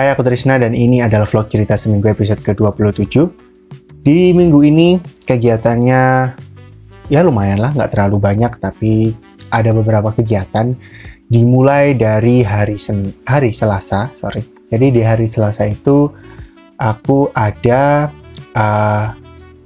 Hai, aku Trisna dan ini adalah vlog cerita seminggu episode ke-27. Di minggu ini kegiatannya ya lumayan lah, nggak terlalu banyak, tapi ada beberapa kegiatan. Dimulai dari hari Selasa. Jadi di hari Selasa itu aku ada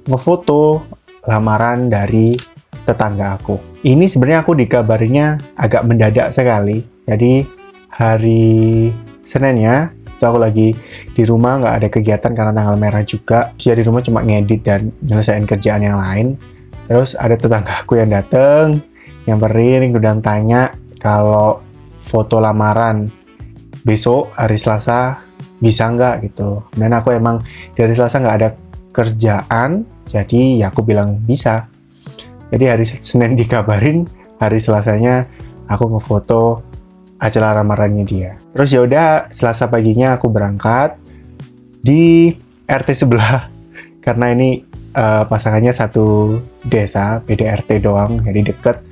ngefoto lamaran dari tetangga aku. Ini sebenarnya aku dikabarinya agak mendadak sekali. Jadi hari Seninnya itu aku lagi di rumah, nggak ada kegiatan karena tanggal merah juga. Jadi di rumah cuma ngedit dan nyelesain kerjaan yang lain. Terus ada tetangga aku yang dateng, nyamperin, udah tanya kalau foto lamaran besok hari Selasa bisa nggak gitu. Dan aku emang dari Selasa nggak ada kerjaan, jadi ya aku bilang bisa. Jadi hari Senin dikabarin, hari Selasanya aku ngefoto acara lamarannya dia. Terus ya udah, Selasa paginya aku berangkat di RT sebelah karena ini pasangannya satu desa, beda RT doang, jadi deket.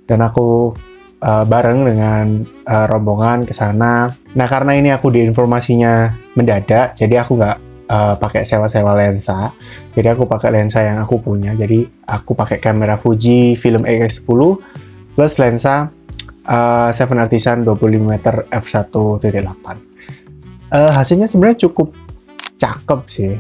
Dan aku bareng dengan rombongan ke sana. Nah, karena ini aku diinformasinya mendadak, jadi aku nggak pakai sewa-sewa lensa. Jadi aku pakai lensa yang aku punya. Jadi aku pakai kamera Fuji Film X10 plus lensa 7 Artisan 25mm f1.8. Hasilnya sebenarnya cukup cakep sih.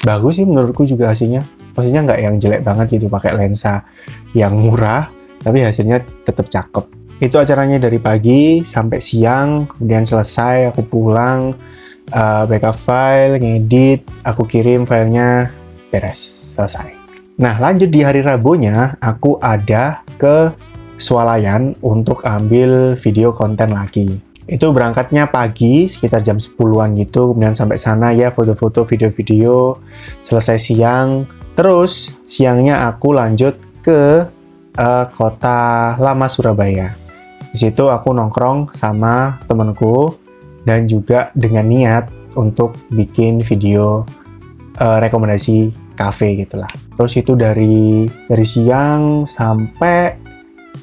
Bagus sih menurutku juga hasilnya. Maksudnya nggak yang jelek banget gitu pakai lensa yang murah, tapi hasilnya tetap cakep. Itu acaranya dari pagi sampai siang, kemudian selesai aku pulang, backup file, ngedit, aku kirim filenya, beres, selesai. Nah, lanjut di hari Rabunya, aku ada ke Swalayan untuk ambil video konten lagi. Itu berangkatnya pagi, sekitar jam 10-an gitu, kemudian sampai sana ya foto-foto, video-video, selesai siang. Terus siangnya aku lanjut ke kota lama Surabaya. Di situ aku nongkrong sama temenku dan juga dengan niat untuk bikin video rekomendasi cafe gitulah. Terus itu dari siang sampai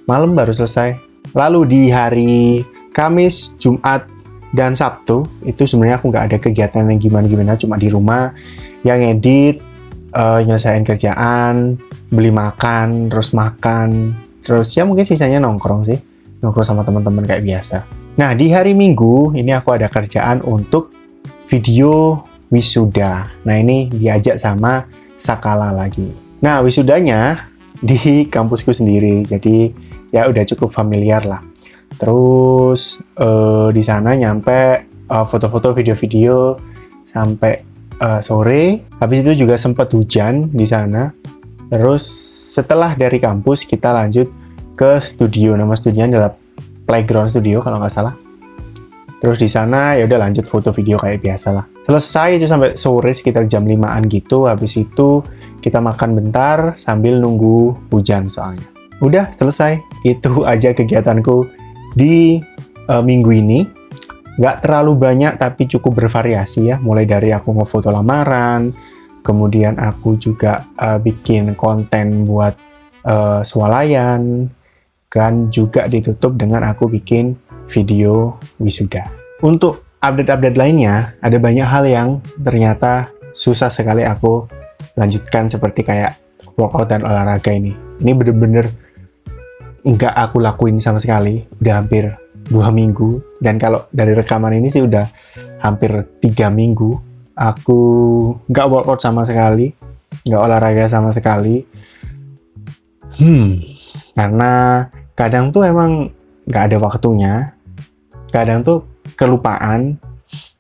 malam baru selesai. Lalu di hari Kamis, Jumat, dan Sabtu itu sebenarnya aku nggak ada kegiatan yang gimana-gimana, cuma di rumah yang edit, nyelesain kerjaan, beli makan, terus ya mungkin sisanya nongkrong sih, nongkrong sama teman-teman kayak biasa. Nah, di hari Minggu ini aku ada kerjaan untuk video wisuda. Nah, ini diajak sama Sakala lagi. Nah, wisudanya di kampusku sendiri, jadi ya udah cukup familiar lah. Terus di sana nyampe foto-foto, video-video sampai sore. Habis itu juga sempat hujan di sana. Terus setelah dari kampus kita lanjut ke studio. Nama studionya adalah Playground Studio kalau nggak salah. Terus di sana ya udah lanjut foto video kayak biasa lah. Selesai itu sampai sore sekitar jam 5-an gitu. Habis itu kita makan bentar sambil nunggu hujan soalnya. Udah selesai. Itu aja kegiatanku di minggu ini. Nggak terlalu banyak tapi cukup bervariasi ya. Mulai dari aku ngefoto lamaran, kemudian aku juga bikin konten buat swalayan, kan juga ditutup dengan aku bikin video wisuda. Untuk update-update lainnya, ada banyak hal yang ternyata susah sekali aku lanjutkan seperti kayak workout dan olahraga ini. Ini bener-bener nggak aku lakuin sama sekali, udah hampir 2 minggu. Dan kalau dari rekaman ini sih udah hampir 3 minggu. Aku nggak workout sama sekali, nggak olahraga sama sekali. Karena kadang tuh emang nggak ada waktunya, kadang tuh kelupaan,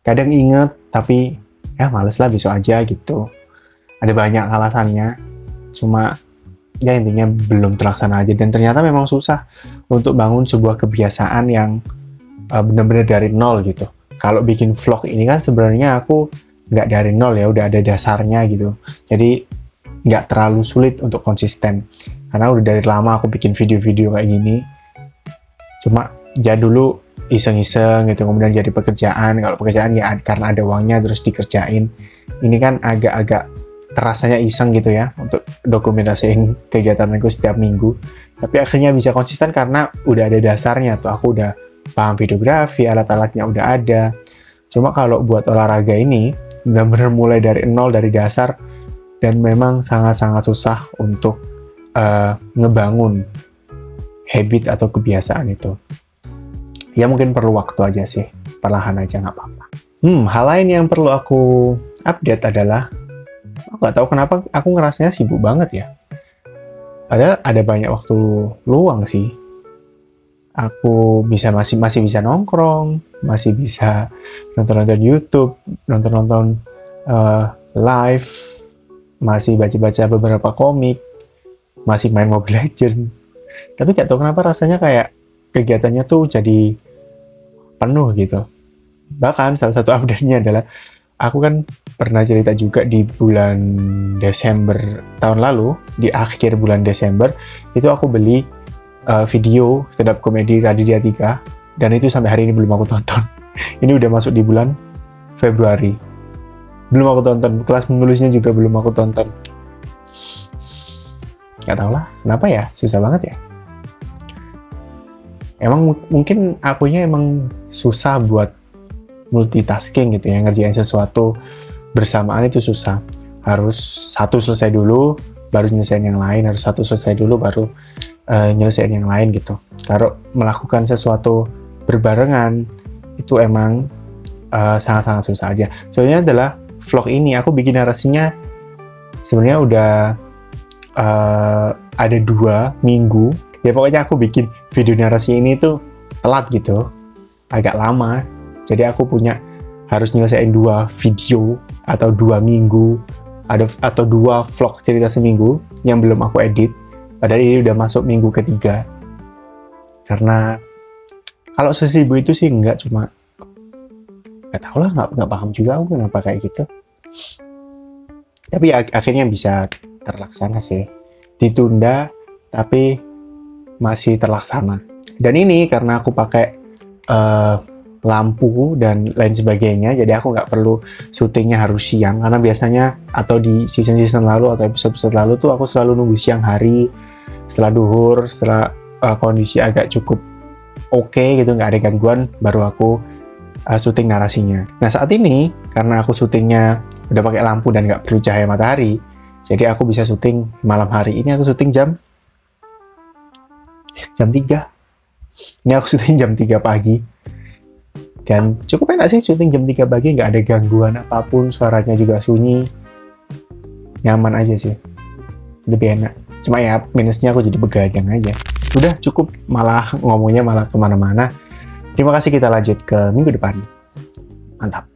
kadang inget tapi ya males lah besok aja gitu. Ada banyak alasannya, cuma ya intinya belum terlaksana aja. Dan ternyata memang susah untuk bangun sebuah kebiasaan yang benar-benar dari nol gitu. Kalau bikin vlog ini kan sebenarnya aku nggak dari nol ya, udah ada dasarnya gitu. Jadi nggak terlalu sulit untuk konsisten. Karena udah dari lama aku bikin video-video kayak gini. Cuma ya dulu iseng-iseng gitu, kemudian jadi pekerjaan. Kalau pekerjaan ya karena ada uangnya terus dikerjain. Ini kan agak-agak terasanya iseng gitu ya untuk dokumentasiin kegiatanku setiap minggu. Tapi akhirnya bisa konsisten karena udah ada dasarnya tuh. Aku udah paham videografi, alat-alatnya udah ada. Cuma kalau buat olahraga ini, benar-benar mulai dari nol, dari dasar, dan memang sangat-sangat susah untuk ngebangun habit atau kebiasaan itu. Ya mungkin perlu waktu aja sih, perlahan aja nggak apa-apa. Hal lain yang perlu aku update adalah, aku nggak tahu kenapa aku ngerasanya sibuk banget ya. Padahal ada banyak waktu luang sih. Aku masih bisa nongkrong, masih bisa nonton YouTube, nonton live, masih baca-baca beberapa komik, masih main Mobile Legends. Tapi nggak tahu kenapa rasanya kayak kegiatannya tuh jadi penuh gitu. Bahkan salah satu update-nya adalah, aku kan pernah cerita juga di bulan Desember tahun lalu, di akhir bulan Desember, itu aku beli video stand-up komedi Raditya 3, dan itu sampai hari ini belum aku tonton. Ini udah masuk di bulan Februari. Belum aku tonton, kelas menulisnya juga belum aku tonton. Nggak tau lah, kenapa ya? Susah banget ya. Emang mungkin akunya emang susah buat multitasking gitu ya, ngerjain sesuatu bersamaan itu susah. Harus satu selesai dulu, baru nyelesain yang lain. Harus satu selesai dulu, baru nyelesain yang lain gitu. Kalau melakukan sesuatu berbarengan, itu emang sangat-sangat susah aja. Soalnya adalah vlog ini, aku bikin narasinya sebenarnya udah ada 2 minggu. Ya pokoknya aku bikin video narasi ini tuh telat gitu, agak lama. Jadi aku harus nyelesain 2 video atau 2 minggu, atau 2 vlog cerita seminggu yang belum aku edit. Padahal ini udah masuk minggu ketiga. Karena kalau sesibuk itu sih nggak tahu lah, nggak paham juga aku kenapa kayak gitu. Tapi akhirnya bisa terlaksana sih. Ditunda tapi masih terlaksana. Dan ini karena aku pakai lampu dan lain sebagainya, jadi aku nggak perlu syutingnya harus siang. Karena biasanya atau di season-season lalu atau episode-episode lalu tuh aku selalu nunggu siang hari, setelah duhur, setelah kondisi agak cukup oke gitu, nggak ada gangguan, baru aku syuting narasinya. Nah saat ini karena aku syutingnya udah pakai lampu dan nggak perlu cahaya matahari, jadi aku bisa syuting malam hari. Ini aku syuting jam 3. Ini aku syuting jam 3 pagi. Dan cukup enak sih syuting jam 3 pagi, nggak ada gangguan apapun, suaranya juga sunyi. Nyaman aja sih. Lebih enak. Cuma ya minusnya aku jadi begadang aja. Udah cukup, malah ngomongnya malah kemana-mana. Terima kasih, kita lanjut ke minggu depan. Mantap.